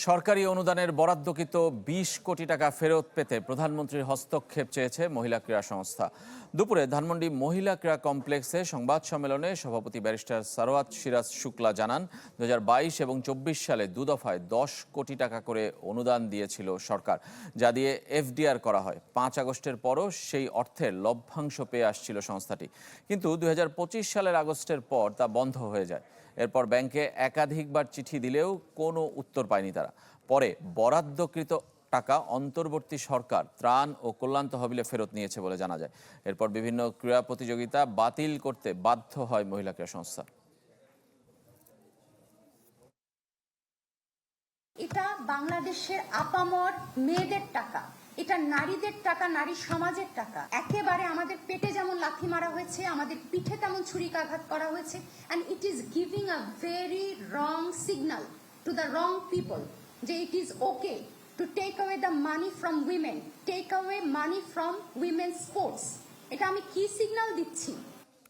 সরকারি অনুদানের বরাদ্দকৃত ২০ কোটি টাকা ফেরত পেতে প্রধানমন্ত্রীর হস্তক্ষেপ চেয়েছে মহিলা ক্রীড়া সংস্থা। দুপুরে ধানমন্ডি মহিলা ক্রীড়া কমপ্লেক্সে সংবাদ সম্মেলনে সভাপতি ব্যারিস্টার সারোয়াত সিরাজ শুক্লা জানান, ২০২২ এবং ২৪ সালে দুদফায় ১০ কোটি টাকা করে অনুদান দিয়েছিল সরকার, যা দিয়ে এফডিআর করা হয়। ৫ আগস্টের পরও সেই অর্থের লভ্যাংশ পেয়ে আসছিল সংস্থাটি, কিন্তু ২০২৫ সালের আগস্টের পর তা বন্ধ হয়ে যায়। এরপর ব্যাংকে একাধিকবার চিঠি দিলেও কোনো উত্তর পায়নি তারা। পরে বরাদ্দকৃত টাকা অন্তর্বর্তী সরকার ত্রাণ ও কল্যাণ তহবিলে ফেরত নিয়েছে বলে জানা যায়। এরপর বিভিন্ন ক্রীড়া প্রতিযোগিতা বাতিল করতে বাধ্য হয় মহিলা ক্রীড়া সংস্থা। এটা বাংলাদেশের আপামর মেয়েদের টাকা, এটা নারীদের টাকা, নারী সমাজের টাকা। একেবারে আমাদের পেটে যেমন লাথি মারা হয়েছে, আমাদের পিঠে তেমন ছুরিকাঘাত করা হয়েছে। and it is giving a very wrong signal to the wrong people যে it is okay to take away the money from women, take away money from women's sports. এটা আমি কি সিগন্যাল দিচ্ছি?